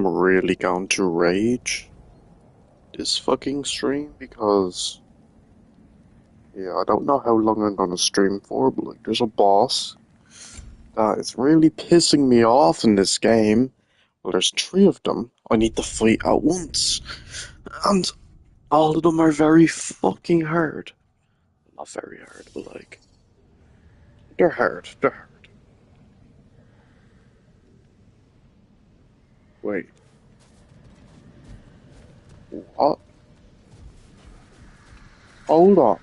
I'm really going to rage this fucking stream because, yeah, I don't know how long I'm gonna stream for, but like, there's a boss that is really pissing me off in this game. Well, there's three of them I need to fight at once, and all of them are very fucking hard. Not very hard, but like, they're hard. They're hard. Wait, what? Hold on.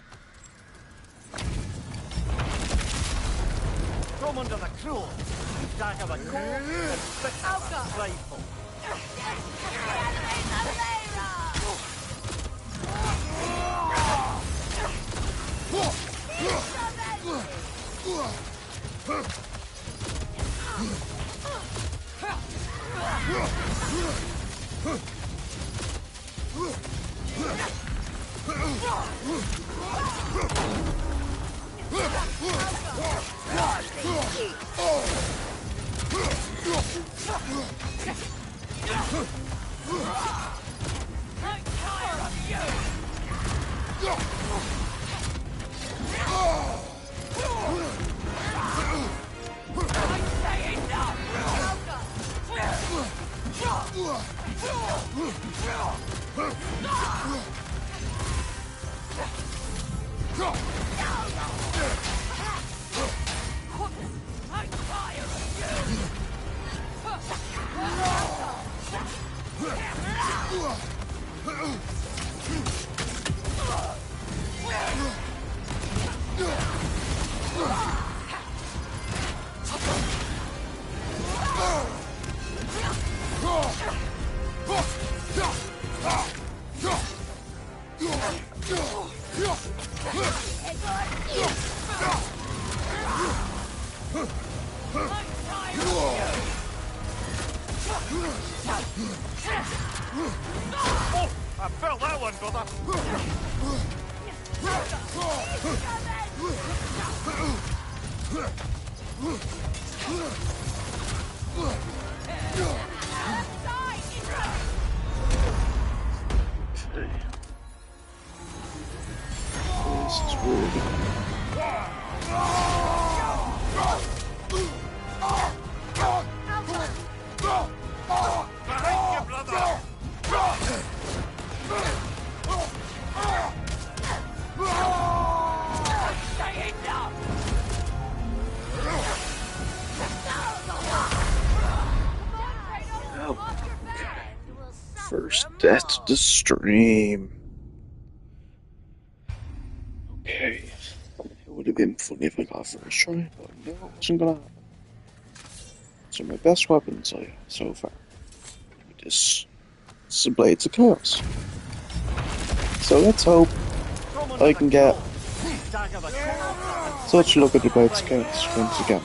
From under the crow, dagger the coat, and spit the rifle. I felt that one, brother. This is weird. Behind you, brother. First death to stream. Okay. It would have been funny if I got first try, but no, it wasn't gonna happen. So my best weapons I have so far. This is the Blades of Chaos. So let's hope I can get such a look at the Blades of Chaos once again.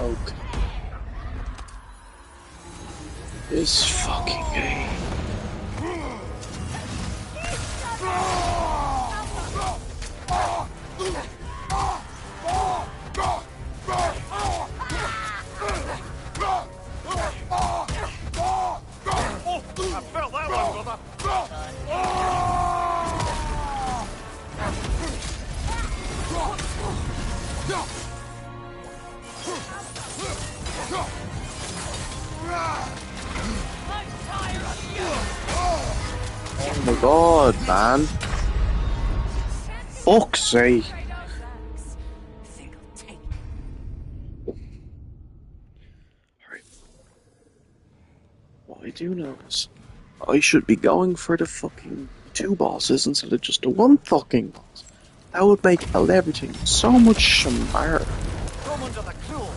Okay. This fucking game. god, man. Fuck's sake. Alright. What I do know is I should be going for the fucking 2 bosses instead of just the 1 fucking boss. That would make everything so much smarter. Come under the cruel.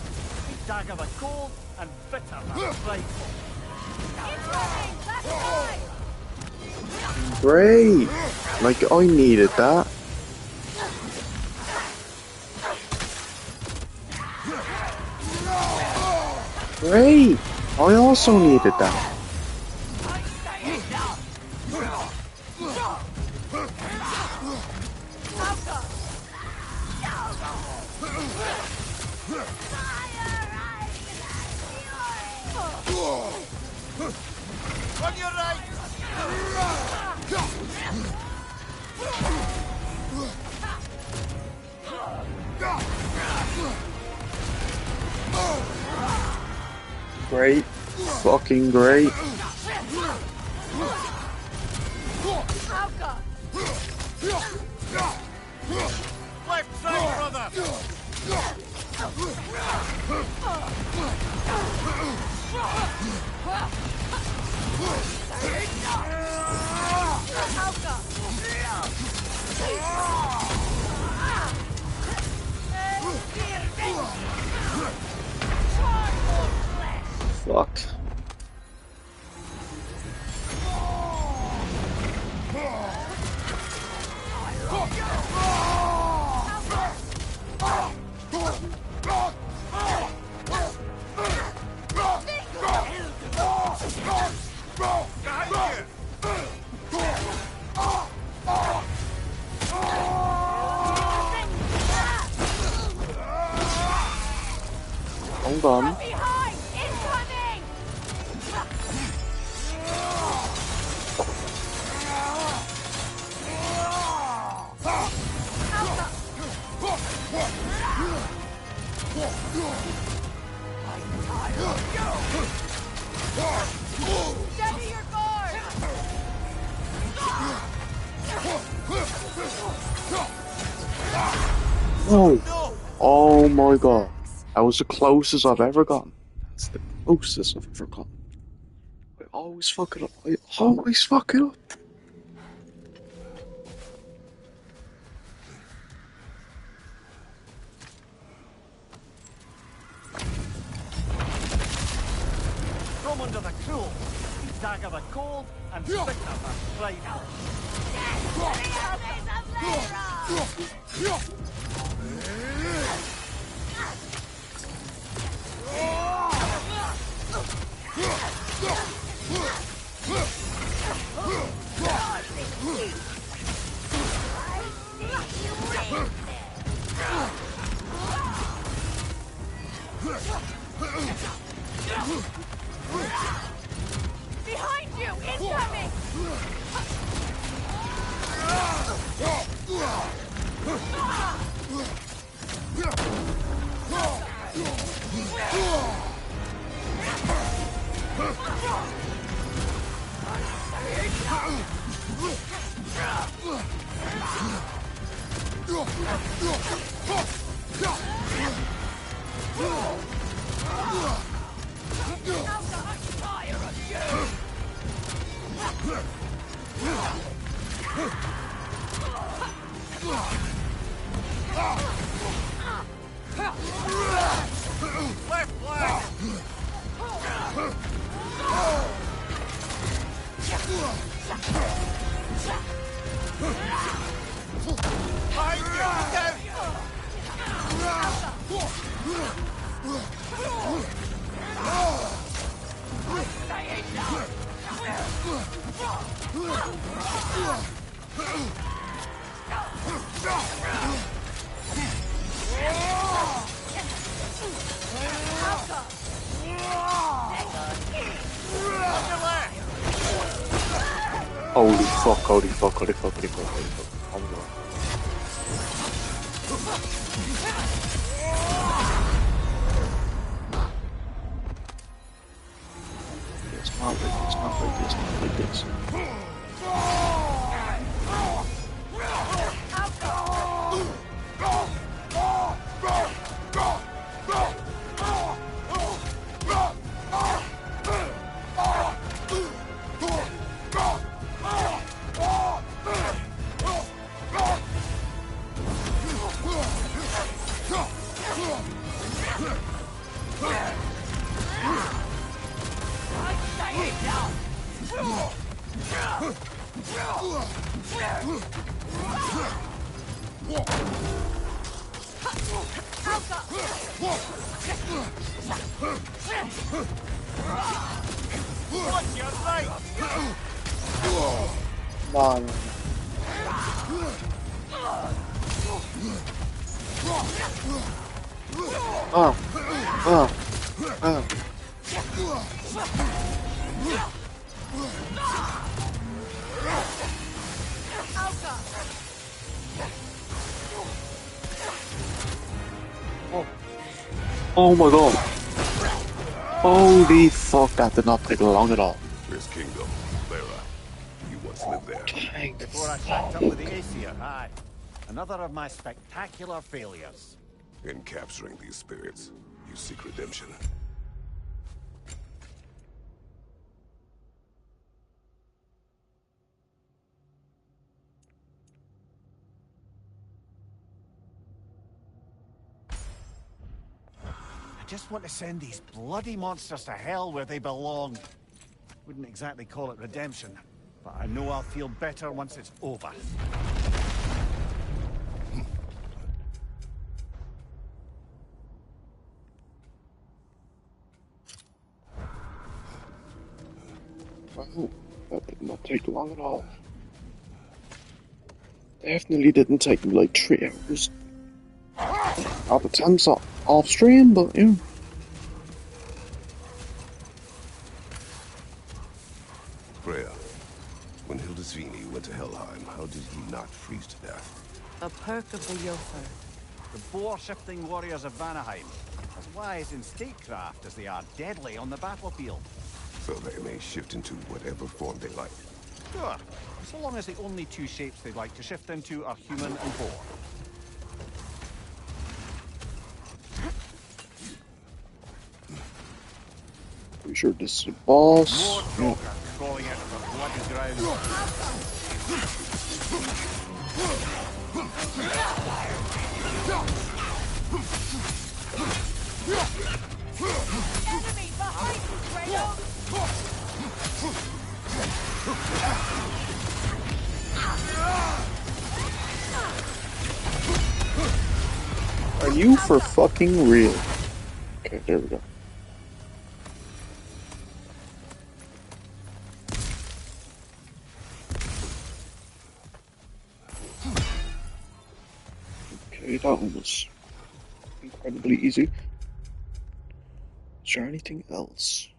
Dagger the cold and bitter the frightful. Great! Like, I needed that. Great! I also needed that. On your right! Great. Fucking great. Left side, brother! Fuck. Hold on. Behind! Incoming! Steady your guard! Oh. Oh my god. That was the closest I've ever gotten. That's the closest I've ever gotten. I always fuck it up. I always fuck it up. Come under the cruel. Dagger the cold and bitter the frightful. Behind you! Incoming! Left flank! Behind you! Down! Holy fuck, holy fuck, holy fuck, holy fuck, holy fuck. Oh my god. It's not like this, not like this, not like this. Watch your right! Man. Ah. Ah. Ah. Oh my god. Holy fuck, that did not take long at all. This kingdom, Lara. You once lived there. Thank Before I shacked up with the Aesir, aye. Another of my spectacular failures. In capturing these spirits, you seek redemption. I just want to send these bloody monsters to hell where they belong. Wouldn't exactly call it redemption, but I know I'll feel better once it's over. Wow, that did not take long at all. Definitely didn't take me like 3 hours. I'll pretend so off stream, but yeah. Freya, when Hildisvini went to Helheim, how did he not freeze to death? A perk of the Jotun. The boar-shifting warriors of Vanaheim, as wise in statecraft as they are deadly on the battlefield. So they may shift into whatever form they like. Sure, so long as the only two shapes they'd like to shift into are human and boar. Pretty sure this is a boss. More Yeah. Trollcar crawling out of the bloody ground. Enemy behind you, Kratos! Are you for fucking real? Okay, there we go. Okay, that one was incredibly easy. Is there anything else?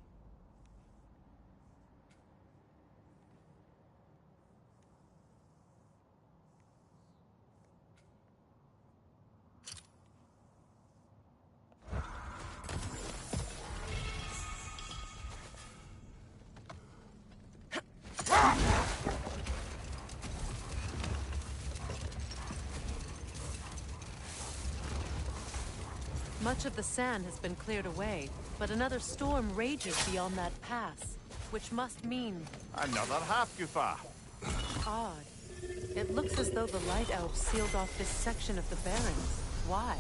Much of the sand has been cleared away, but another storm rages beyond that pass, which must mean Another Hafgufa. odd. It looks as though the Light Elves sealed off this section of the Barrens. Why?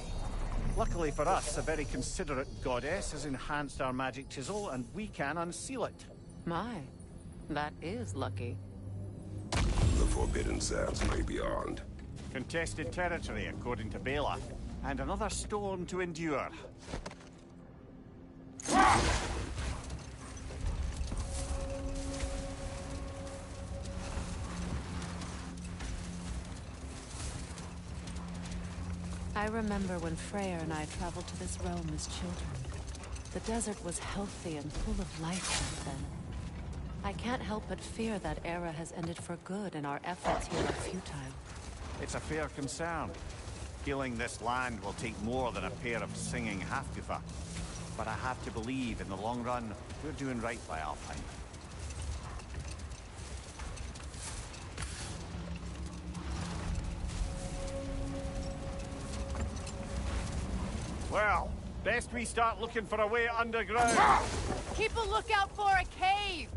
Luckily for us, a very considerate goddess has enhanced our magic chisel, and we can unseal it. My, that is lucky. The Forbidden Sands lay beyond. Contested territory, according to Bela, and another storm to endure. I remember when Freyr and I traveled to this realm as children. The desert was healthy and full of life back then. I can't help but fear that era has ended for good and our efforts here are futile. It's a fair concern. Healing this land will take more than a pair of singing Hafgufa. But I have to believe, in the long run, we're doing right by Alpine. Well, best we start looking for a way underground. Keep a lookout for a cave!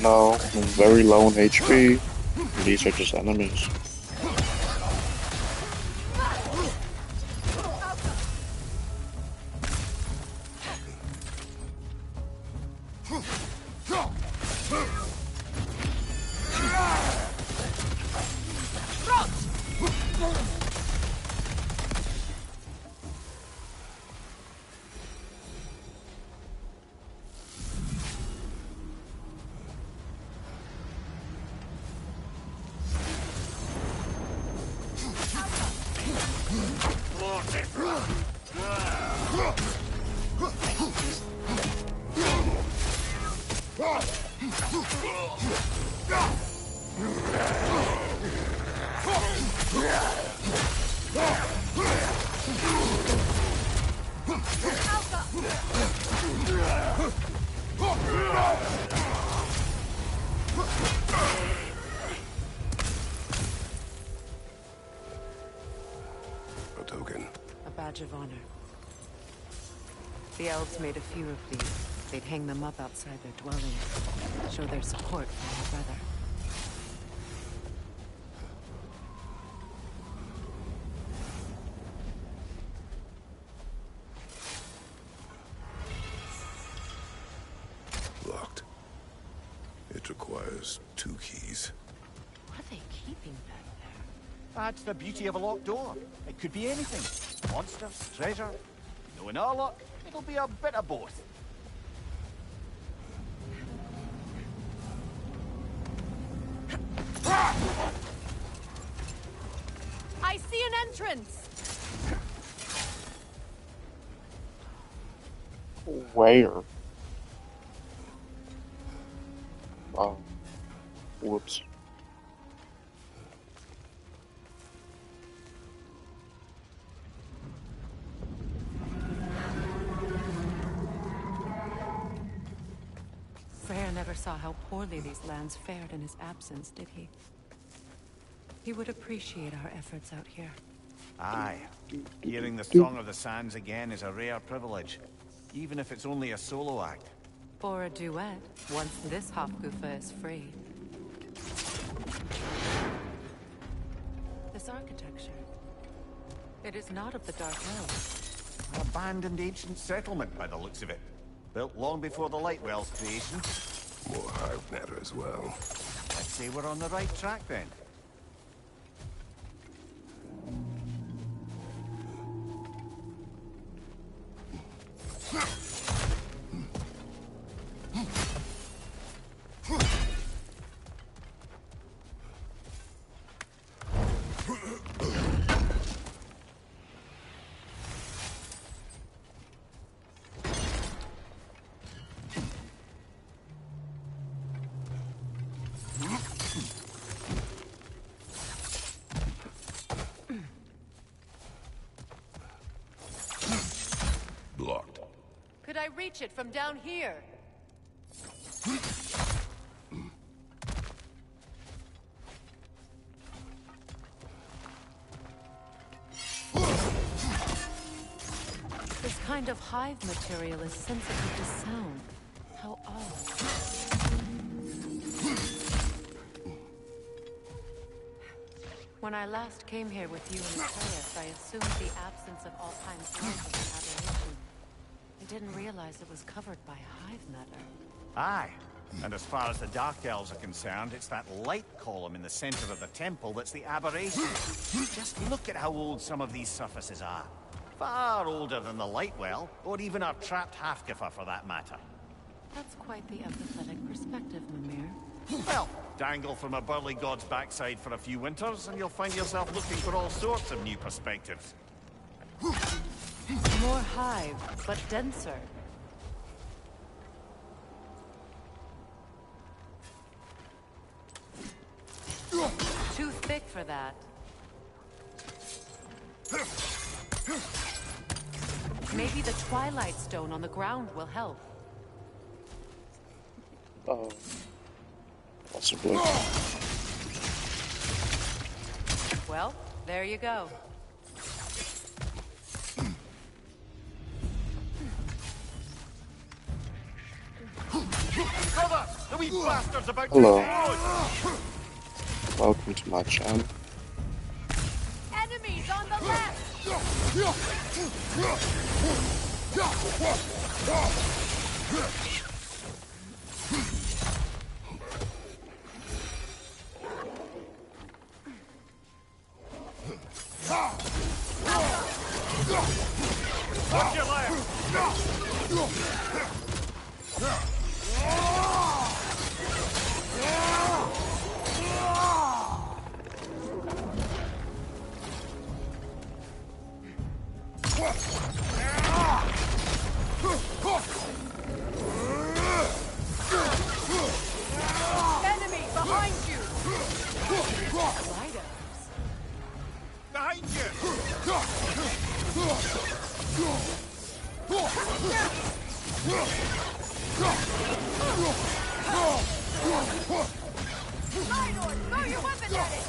No, I'm very low on HP. These are just enemies. A token. A badge of honor. The elves made a few of these. They'd hang them up outside their dwellings, show their support for their brother. Locked. It requires 2 keys. What are they keeping back there? That's the beauty of a locked door. It could be anything. Monsters, treasure. Knowing our luck, it'll be a bit of both. I see an entrance! Where? Oh. Whoops. Freyr never saw how poorly these lands fared in his absence, did he? He would appreciate our efforts out here. Aye. Hearing the Song of the Sands again is a rare privilege, even if it's only a solo act. For a duet, once this Hofgufa is free. This architecture. It is not of the Dark Elves. An abandoned ancient settlement by the looks of it. Built long before the Lightwell's creation. More hive matter as well. I'd say we're on the right track then. Blocked. Could I reach it from down here? This kind of hive material is sensitive to sound. How odd. When I last came here with you and Atreus, I assumed the absence of Alpheim's light was an aberration. I didn't realize it was covered by hive matter. Aye. And as far as the Dark Elves are concerned, it's that light column in the center of the temple that's the aberration. Just look at how old some of these surfaces are. Far older than the Lightwell, or even our trapped Hafgifa for that matter. That's quite the empathetic perspective, Mimir. Well, dangle from a burly god's backside for a few winters, and you'll find yourself looking for all sorts of new perspectives. More hive, but denser. Too thick for that. Maybe the Twilight Stone on the ground will help. Possibly. Well, there you go. Cover! The wee bastard's about Hello. to explode! Welcome to my channel. Enemies on the left! Watch your left! Enemy behind you! Behind you! Lidor, throw your weapon at it!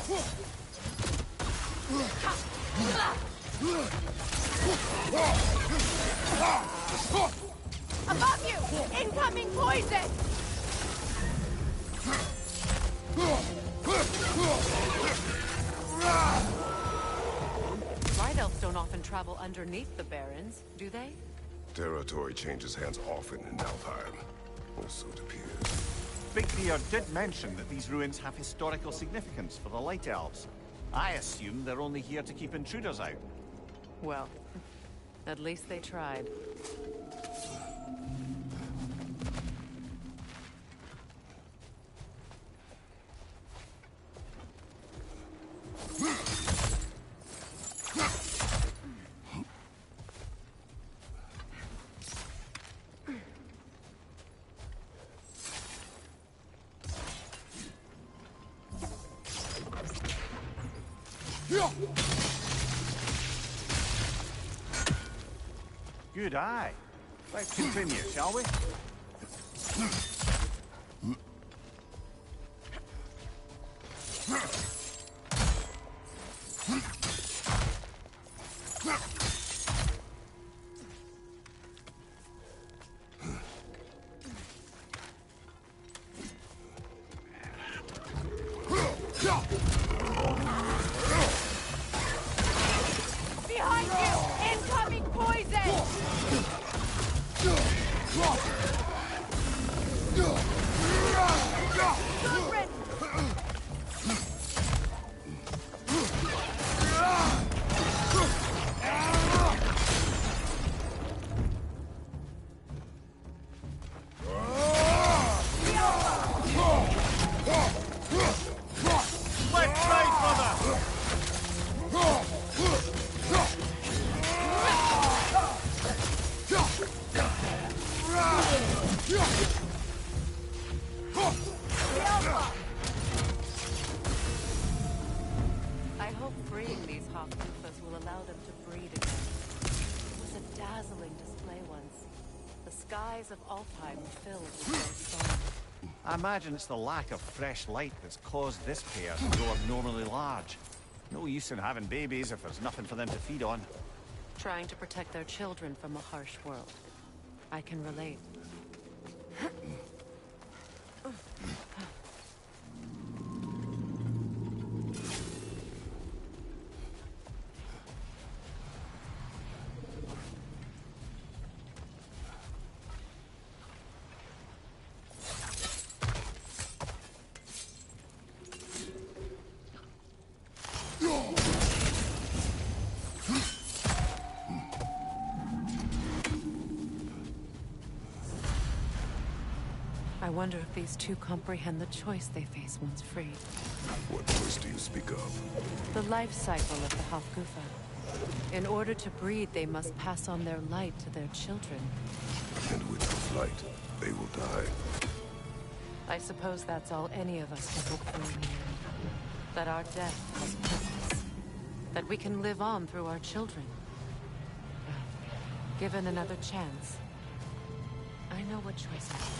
Above you! Incoming poison! White elves don't often travel underneath the barrens, do they? Territory changes hands often in Alfheim. Or so it appears. Bigbeard did mention that these ruins have historical significance for the Light Elves. I assume they're only here to keep intruders out. Well, at least they tried. Good eye. Let's continue, shall we? Behind you! Incoming poison! Good. Let's try, brother! I hope freeing these Hofgufas will allow them to breed again. It was a dazzling display once. The skies of Alfheim were filled with their song. I imagine it's the lack of fresh light that's caused this pair to grow abnormally large. No use in having babies if there's nothing for them to feed on. Trying to protect their children from a harsh world. I can relate. I wonder if these two comprehend the choice they face once freed. What choice do you speak of? The life cycle of the Hofgufa. In order to breed, they must pass on their light to their children. And with the light, they will die. I suppose that's all any of us can hope for in the end. That our death has purpose. That we can live on through our children. Well, given another chance, I know what choice I make.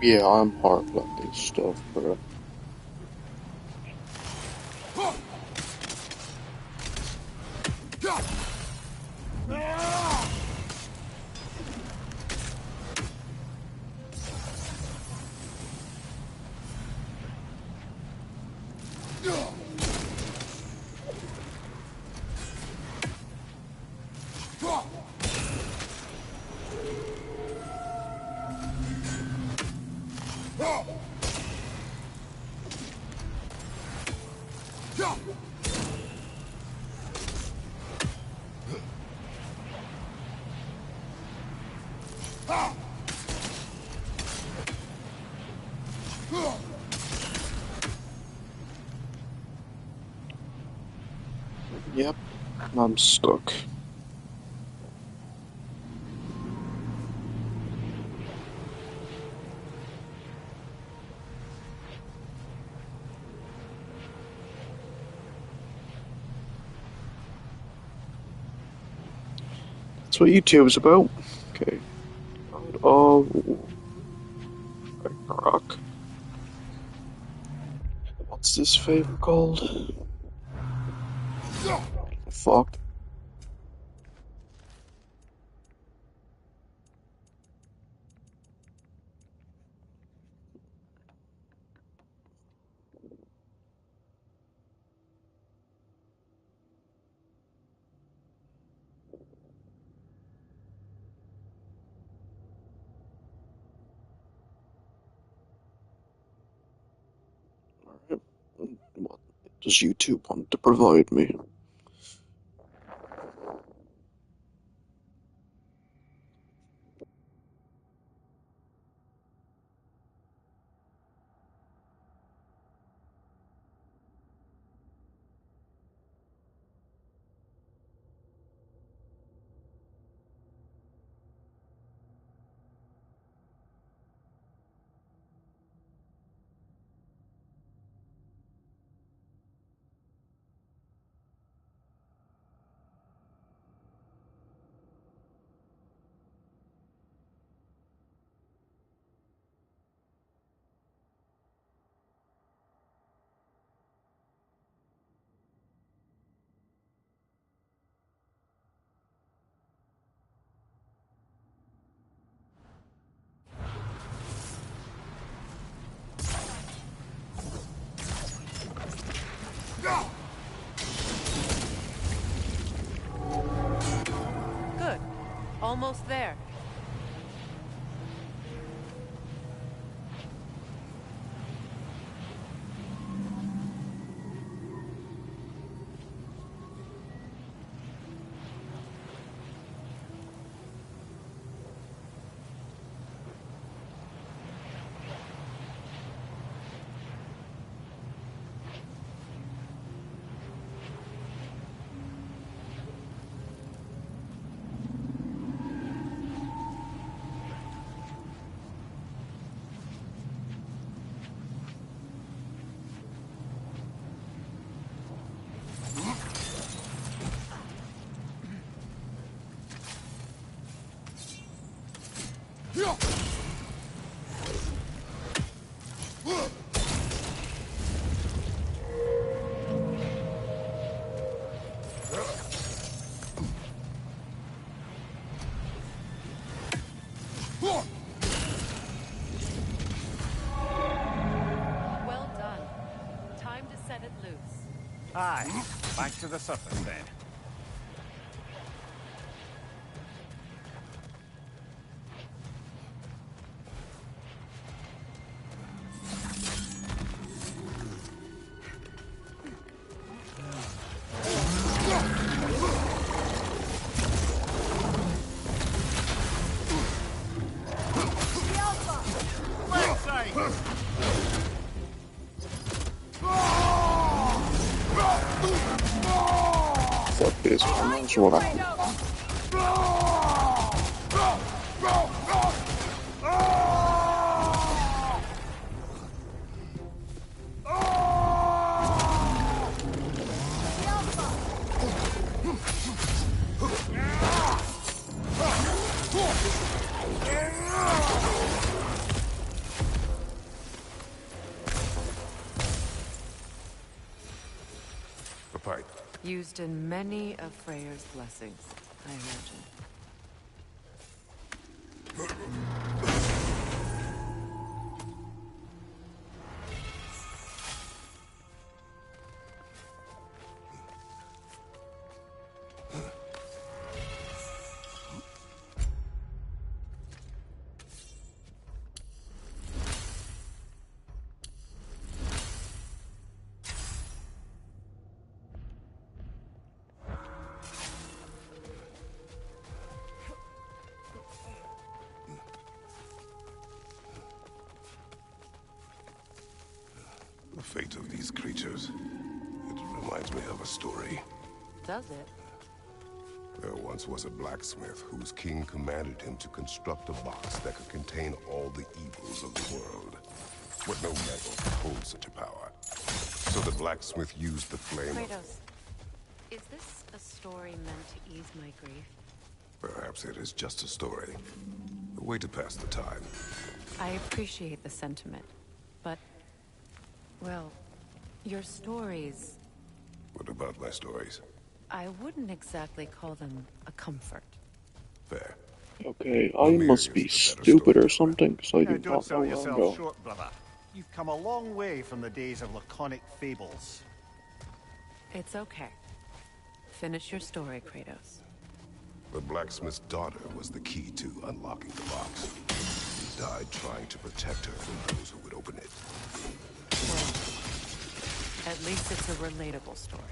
Yeah, I'm horrible at this stuff, bro. Yep, I'm stuck. That's what YouTube's about. Okay. Oh, Ragnarok. What's this favor called? Fuck. Alright. What does YouTube want to provide me? Good. Almost there. Aye, back to the surface then. Left side! Fuck this, man. That's what I... A pipe. Used in many of Freyr's blessings, I imagine. The fate of these creatures. It reminds me of a story. Does it? There once was a blacksmith whose king commanded him to construct a box that could contain all the evils of the world. But no metal could hold such a power. So the blacksmith used the flame of... Kratos, is this a story meant to ease my grief? Perhaps it is just a story. A way to pass the time. I appreciate the sentiment, but... well, your stories... What about my stories? I wouldn't exactly call them a comfort. Fair. Okay, I must be stupid or something, because I Now, do don't not know sell where I'm yourself going. short, brother. You've come a long way from the days of laconic fables. It's okay. Finish your story, Kratos. The blacksmith's daughter was the key to unlocking the box. He died trying to protect her from those who would open it. Well, at least it's a relatable story.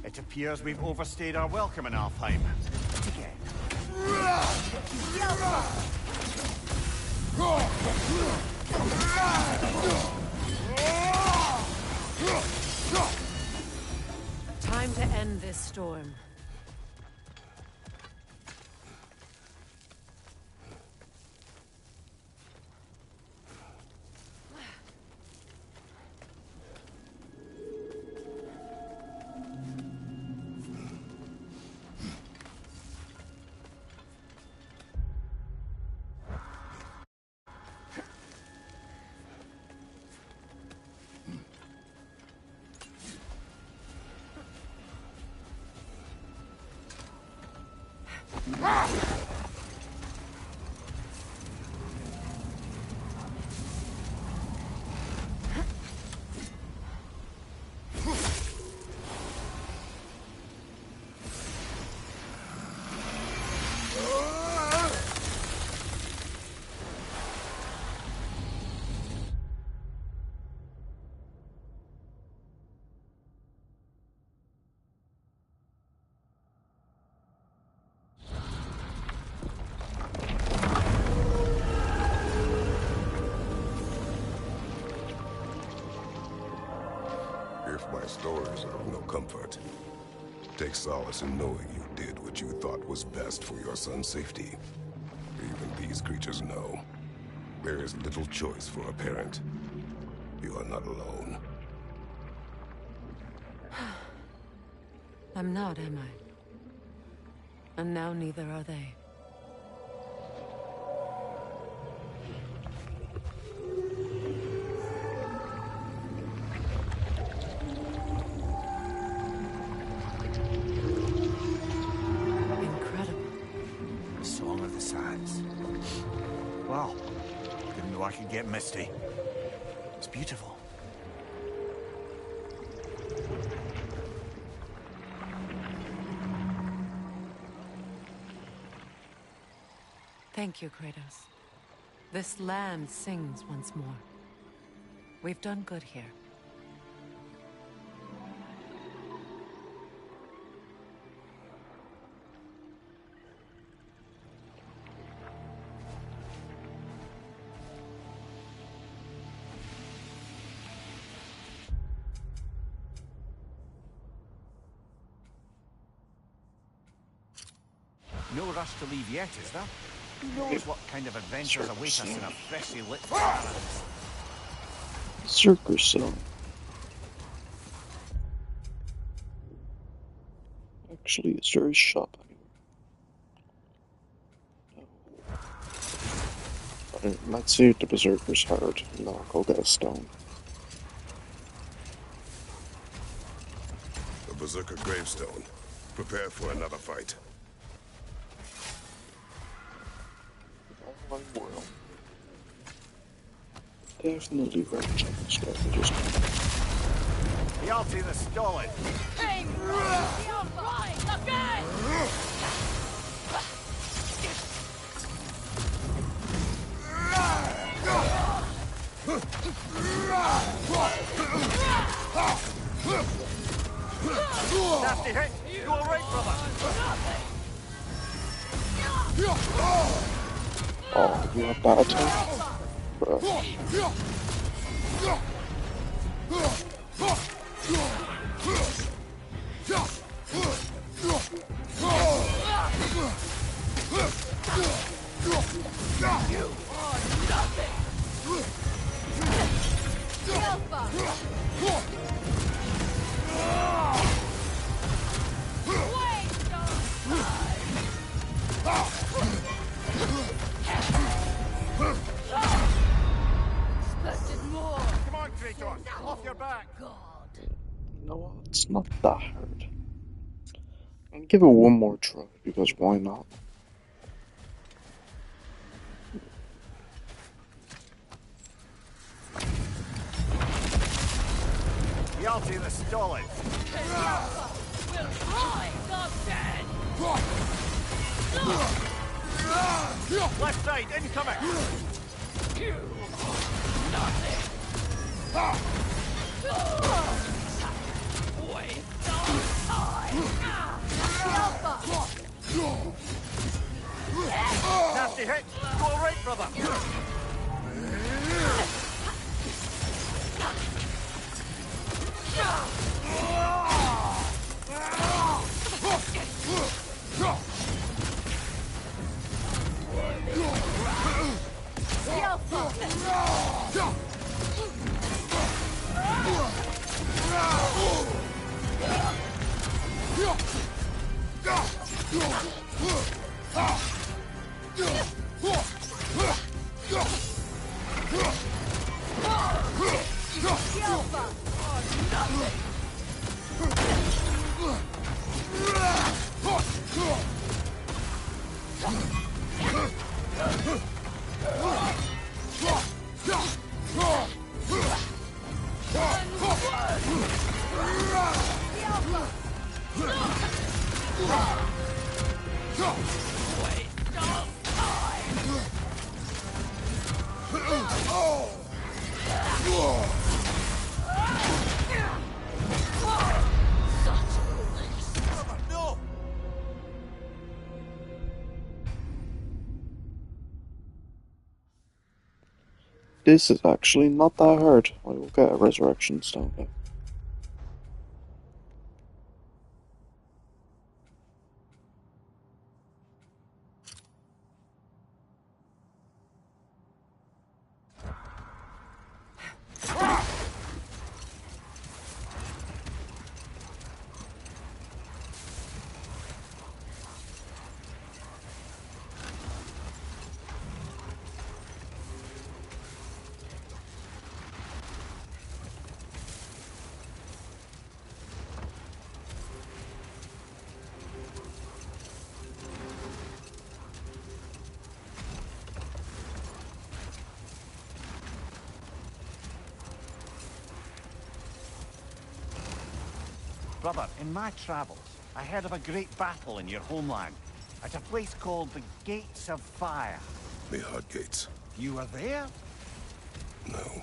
It appears we've overstayed our welcome in Alfheim. Again. Time to end this storm. If my stories are of no comfort, take solace in knowing you did what you thought was best for your son's safety. Even these creatures know. There is little choice for a parent. You are not alone. I'm not, am I? And now neither are they. Incredible. The Song of the Sands. Wow. Didn't know I could get misty. It's beautiful. Thank you, Kratos. This land sings once more. We've done good here. No rush to leave yet, is there? Who knows what kind of adventures await us in a freshly lit paradise? Circus Zone. Actually, is there a shop anywhere? No. Let's see if the Berserker's hard, and I'll go get a stone. The Berserker gravestone. Prepare for another fight. I will. Definitely range on this guy. Just Hjalti the Stolid. Aim! You're right! Again! Nasty hit. You all right, brother? oh, you have that attack? Bruh. Come on, Kratos. Off your back. You know what? It's not that hard. I'll give it one more try, because why not? Hjalti the Stolid. Left side, incoming. Nasty hit. You all right, brother? This is actually not that hard. I will get a resurrection stone now. Brother, in my travels, I heard of a great battle in your homeland, at a place called the Gates of Fire. The Hut Gates. You were there? No.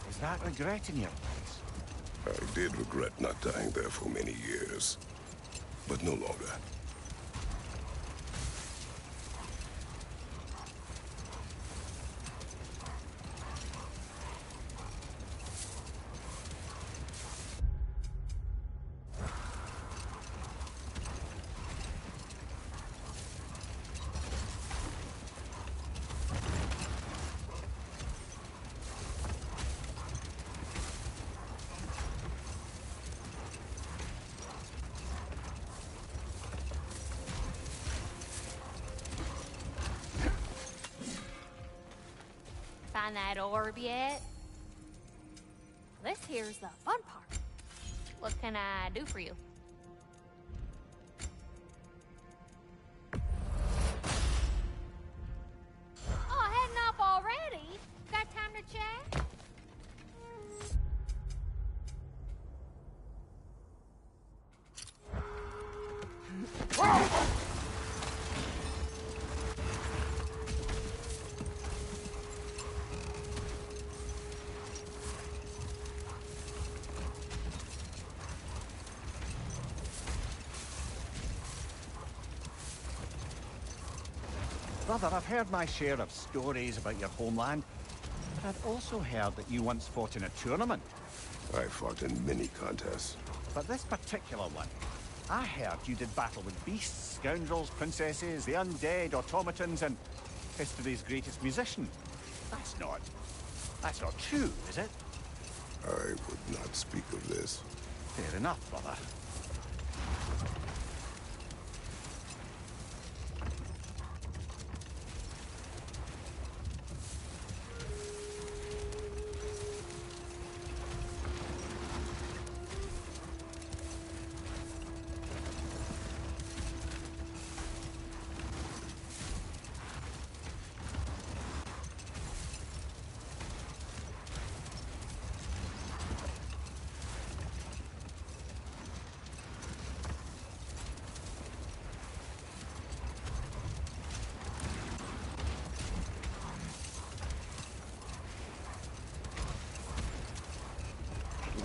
Is that regret in your voice? I did regret not dying there for many years, but no longer. Find that orb yet? This here's the fun part. What can I do for you? Oh, heading off already? Got time to chat? Brother, I've heard my share of stories about your homeland, but I've also heard that you once fought in a tournament. I fought in many contests. But this particular one, I heard you did battle with beasts, scoundrels, princesses, the undead, automatons, and history's greatest musician. That's not true, is it? I would not speak of this. Fair enough, brother.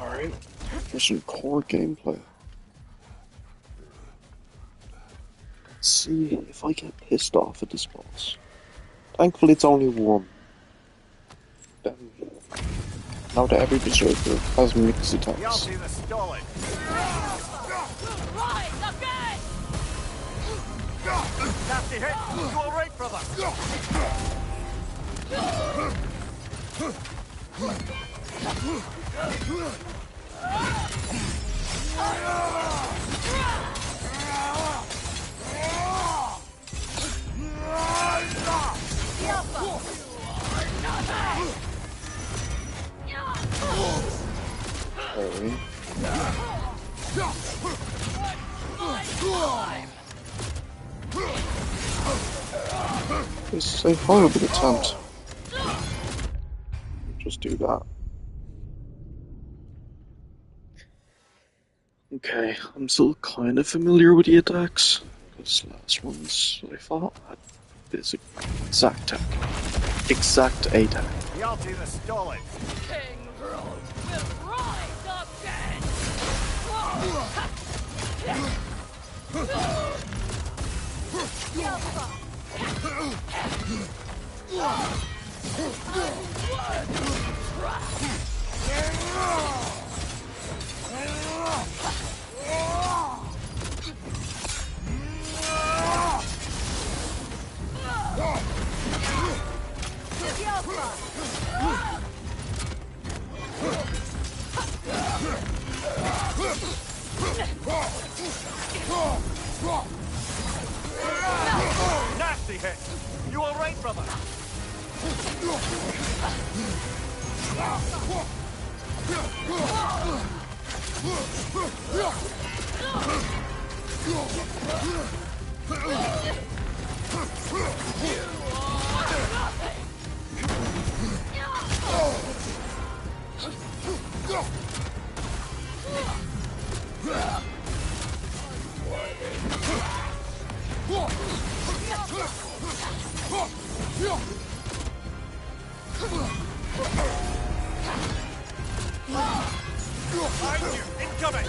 Alright, for some core gameplay. Let's see if I get pissed off at this boss. Thankfully it's only one. Then, now that every berserker has mixed attacks. Yalti the Stolid. Right, again! Nasty hit. You all right, brother? This is a horrible attempt. Just do that. Okay, I'm still kind of familiar with the attacks, because last ones I fought had this exact attack. Exact attack. Yalti the Stolid. King Rose will rise again! Nasty hit. You all right, brother? Behind you! Incoming!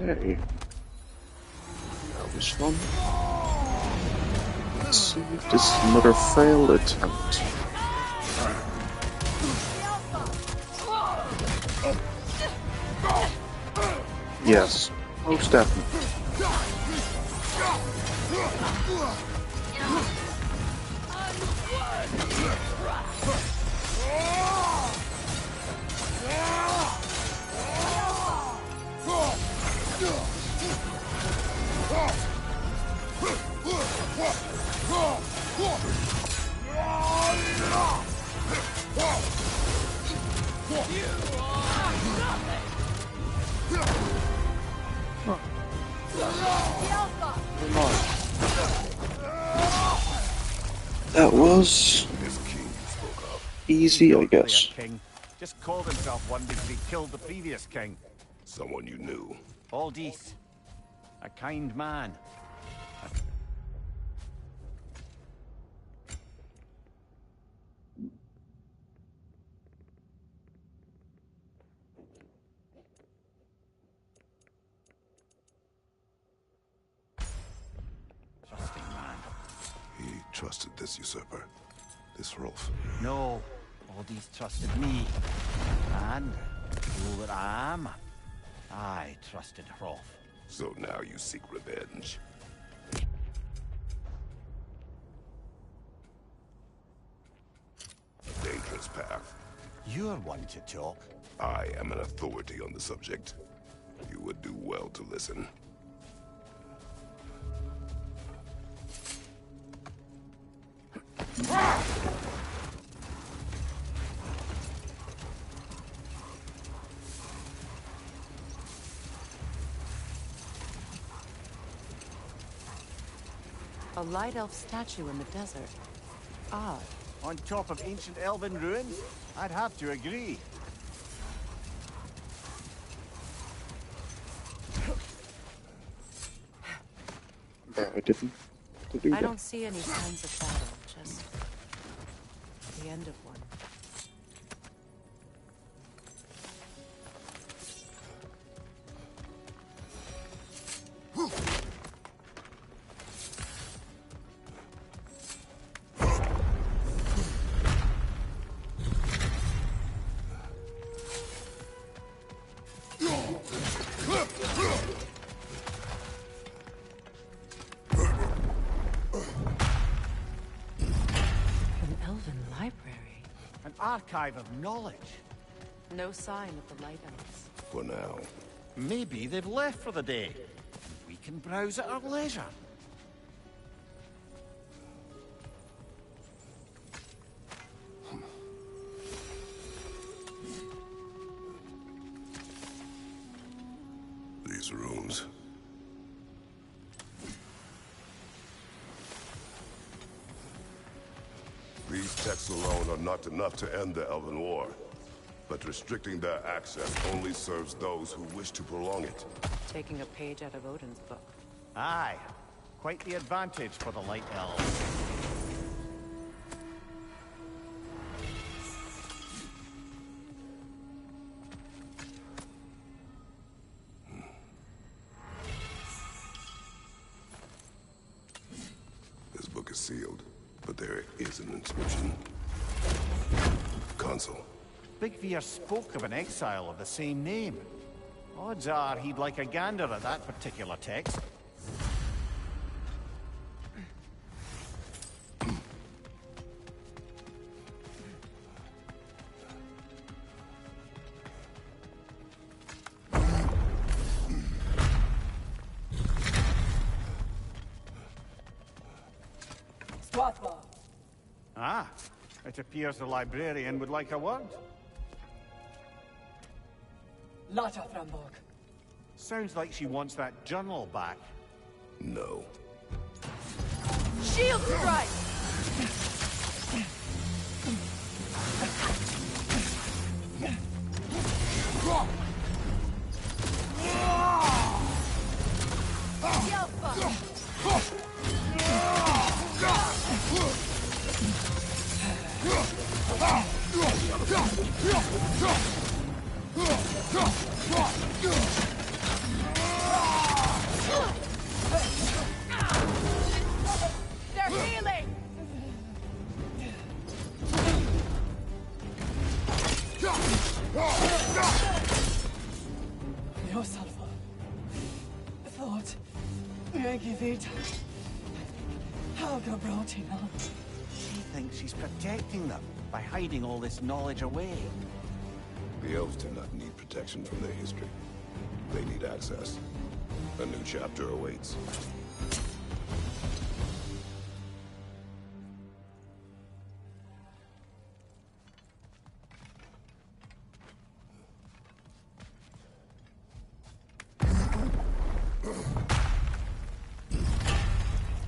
Okay. That was fun. Let's see if this is another failed attempt. Yes, most definitely. That was This king you spoke of. easy, I Not really a guess. king. Just called himself one because he killed the previous king. Someone you knew. Aldith. A kind man. Trusting man. He trusted this usurper. This Rolf. No, Aldith trusted me. And, fool that I am, I trusted Hrolf. So now you seek revenge. Dangerous path. You're one to talk. I am an authority on the subject. You would do well to listen. A light elf statue in the desert. Odd. On top of ancient elven ruins? I'd have to agree. Yeah, I didn't do I that. don't see any signs of battle, just the end of one. An elven library. An archive of knowledge. No sign of the light elves. For now. Maybe they've left for the day. We can browse at our leisure. These rooms. These texts alone are not enough to end the Elven War. But restricting their access only serves those who wish to prolong it. Taking a page out of Odin's book. Aye. Quite the advantage for the Light Elves. This book is sealed, but there is an inscription. Consul. Big Veer spoke of an exile of the same name. Odds are he'd like a gander at that particular text. Ah, it appears the librarian would like a word. Lotta Framborg. Sounds like she wants that journal back. No. Shield strike! They're healing! Yosalva. Thought. Megivita. Helga Brotina. She thinks she's protecting them by hiding all this knowledge away. The elves do not need protection from their history. They need access. A new chapter awaits.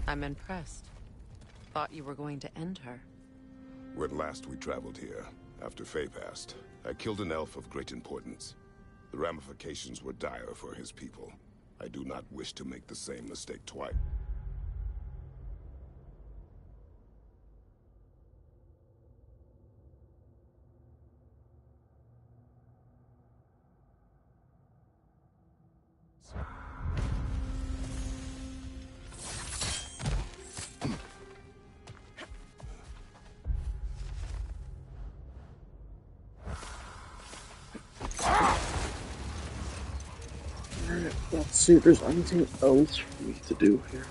I'm impressed. Thought you were going to end her. When last we traveled here, after Faye passed, I killed an elf of great importance. The ramifications were dire for his people. I do not wish to make the same mistake twice. Alright, let's see if there's anything else for me to do here.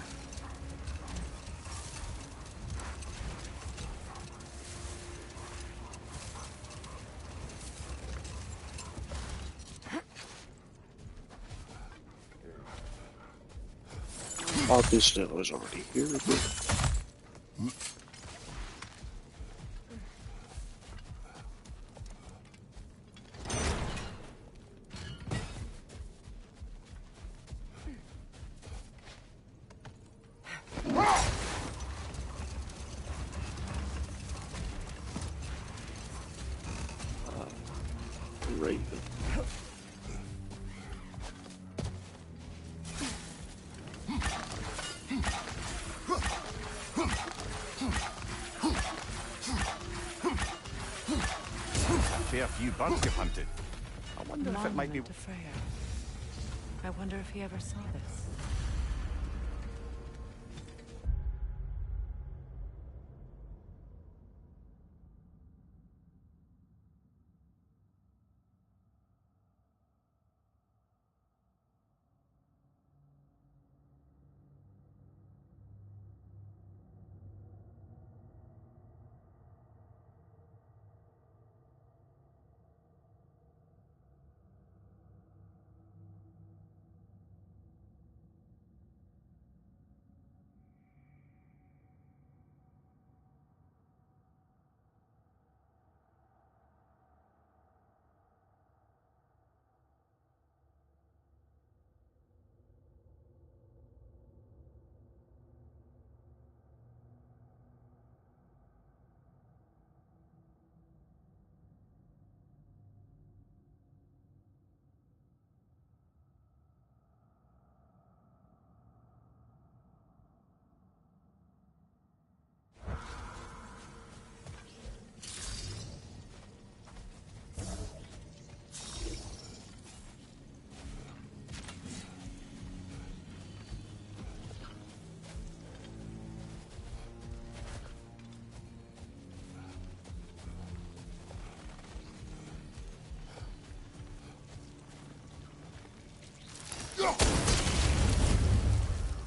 Obviously, I was already here, but... Raven. A fair few bugs you've hunted. I wonder if it might be... Monument to Freyr. I wonder if he ever saw this.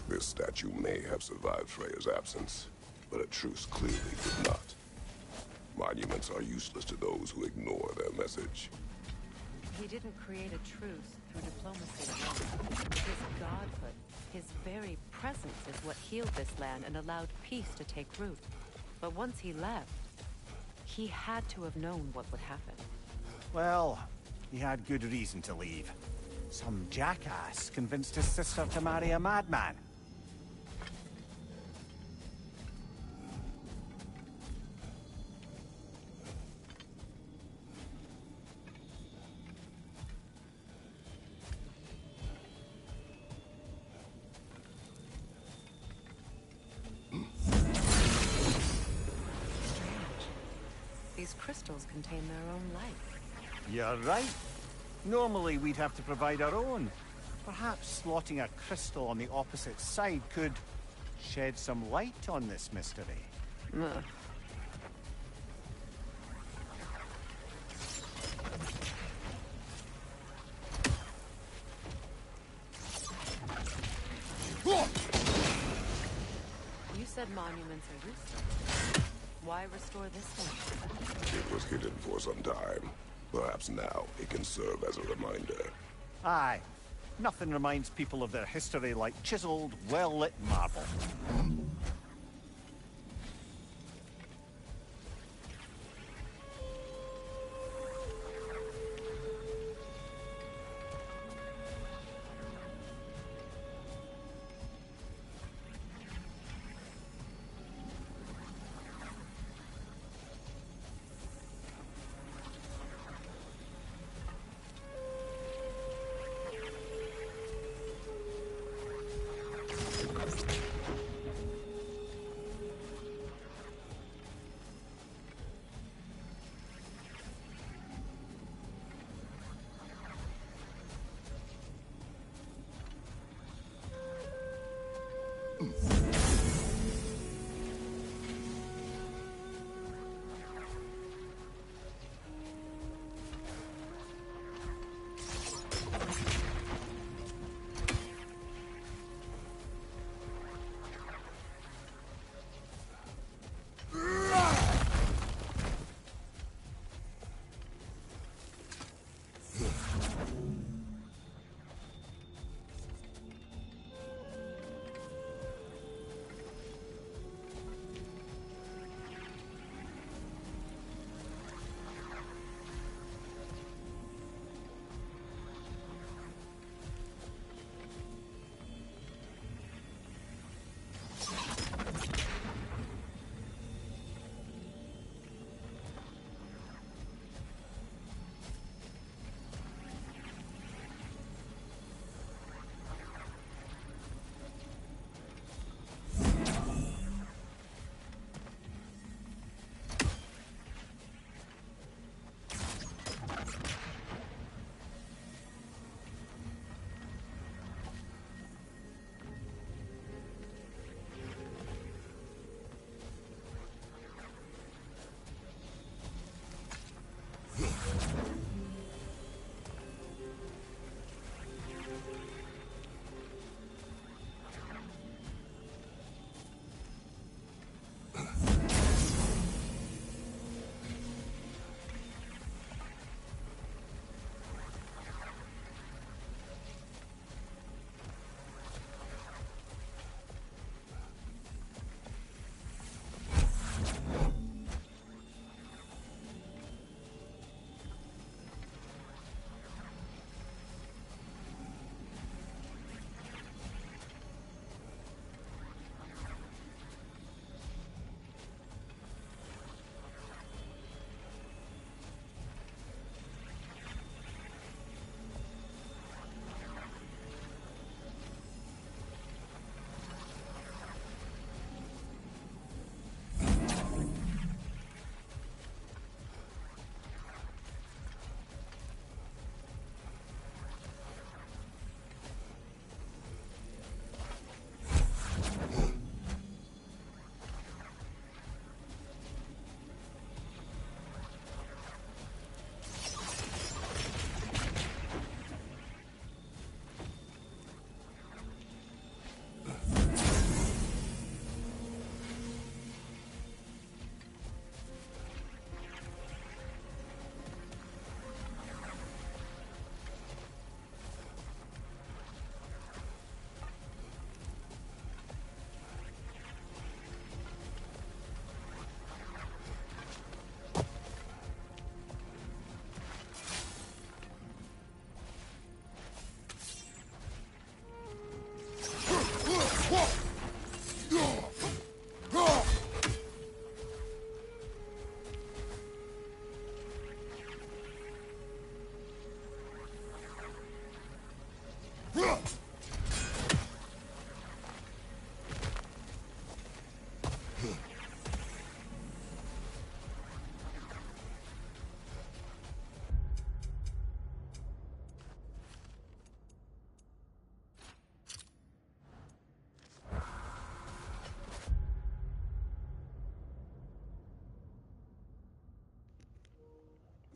This statue may have survived Freya's absence, but a truce clearly did not. Monuments are useless to those who ignore their message. He didn't create a truce through diplomacy alone. His godhood, his very presence is what healed this land and allowed peace to take root. But once he left, he had to have known what would happen. Well, He had good reason to leave. Some jackass convinced his sister to marry a madman. These crystals contain their own light. You're right. Normally we'd have to provide our own. Perhaps slotting a crystal on the opposite side could shed some light on this mystery. Ugh. You said monuments are useless. Why restore this one? It was hidden for some time. Perhaps now it can serve as a reminder. Aye. Nothing reminds people of their history like chiseled, well-lit marble.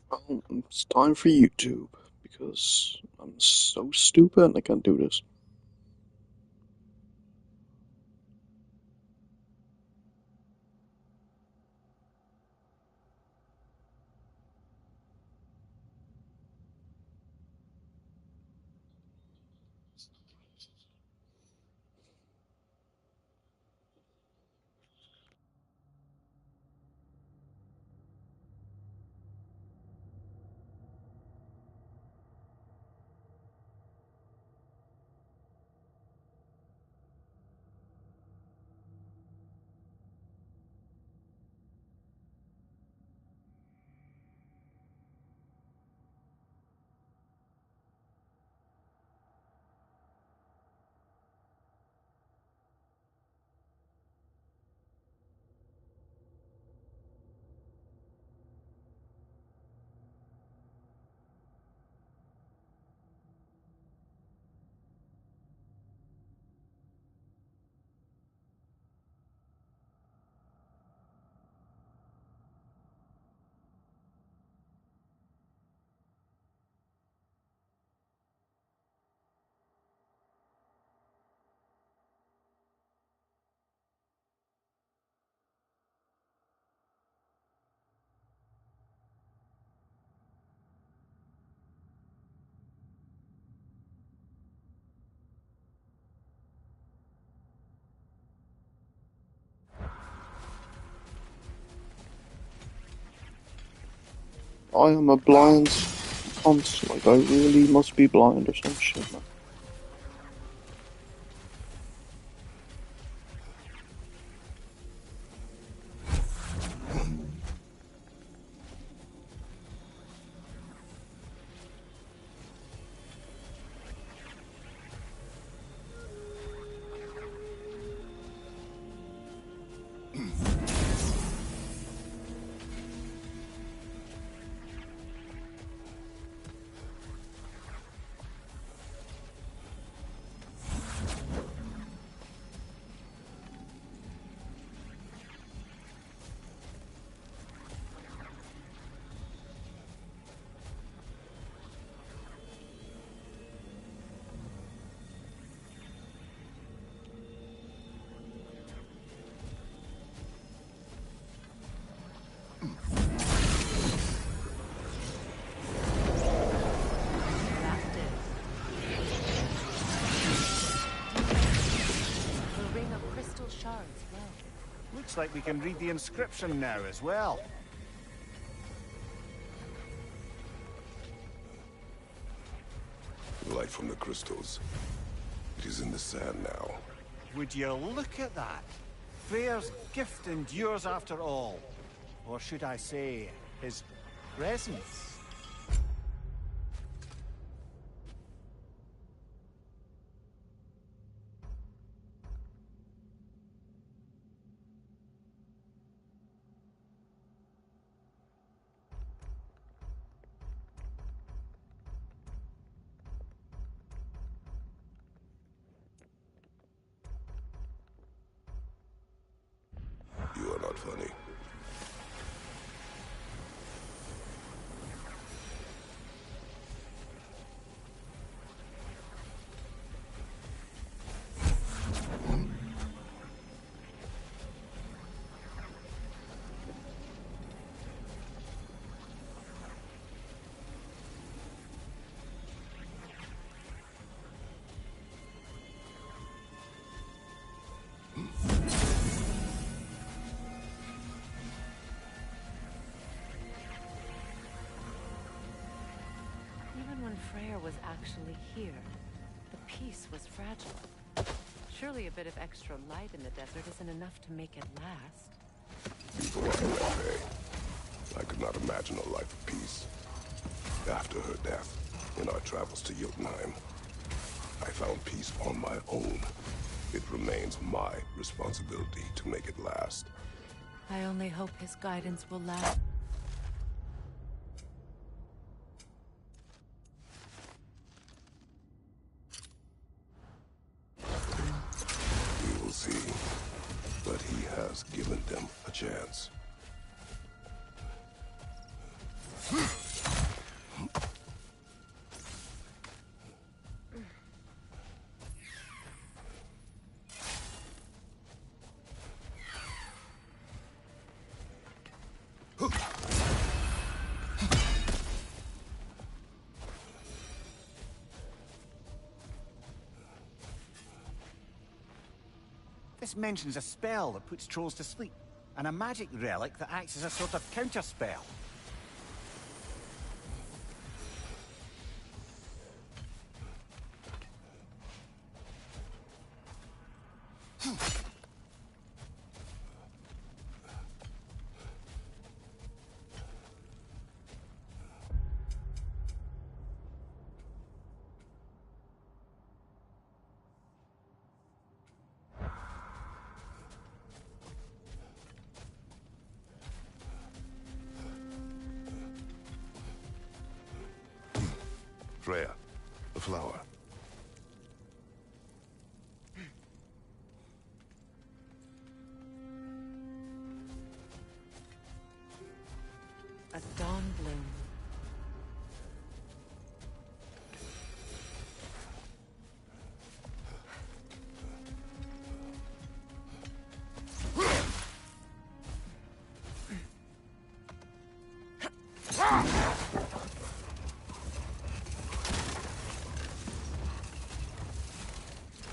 It's time for YouTube because I'm so stupid and I can't do this. I am a blind cunt. Like, I really must be blind or some shit, man. That's it. The ring of crystal shards, well. Looks like we can read the inscription now as well. Light from the crystals. It is in the sand now. Would you look at that? Freyr's gift endures after all. Or should I say, his presence? You are not funny. Even when Freyr was actually here, the peace was fragile. Surely a bit of extra light in the desert isn't enough to make it last. People like Lefe. I could not imagine a life of peace. After her death, in our travels to Jotunheim, I found peace on my own. It remains my responsibility to make it last. I only hope his guidance will last. We will see. But he has given them a chance. This mentions a spell that puts trolls to sleep, and a magic relic that acts as a sort of counter-spell. Freya, the flower. A dawn bloom.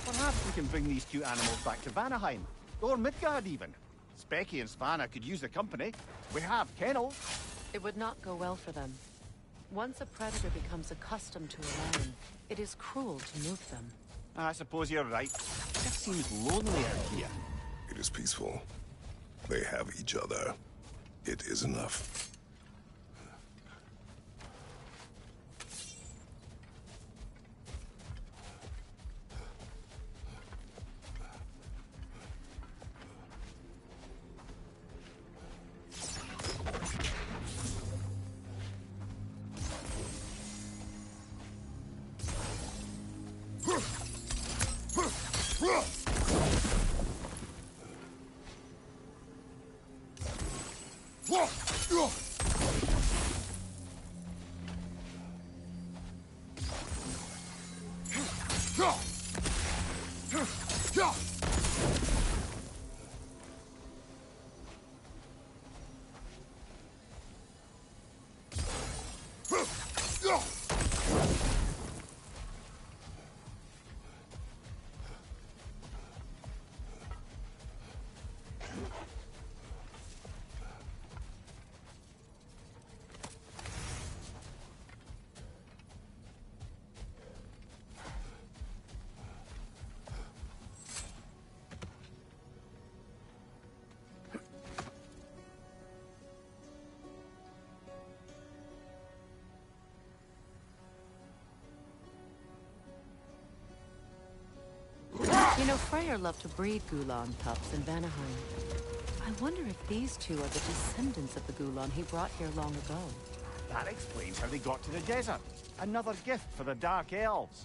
Perhaps we can bring these cute animals back to Vanaheim, or Midgard even. Specky and Svanna could use the company. We have kennels. It would not go well for them. Once a predator becomes accustomed to a lion, it is cruel to move them. I suppose you're right. It just seems lonely out here. It is peaceful. They have each other. It is enough. You know, Freyr loved to breed Gulan pups in Vanaheim. I wonder if these two are the descendants of the Gulan he brought here long ago. That explains how they got to the desert. Another gift for the Dark Elves.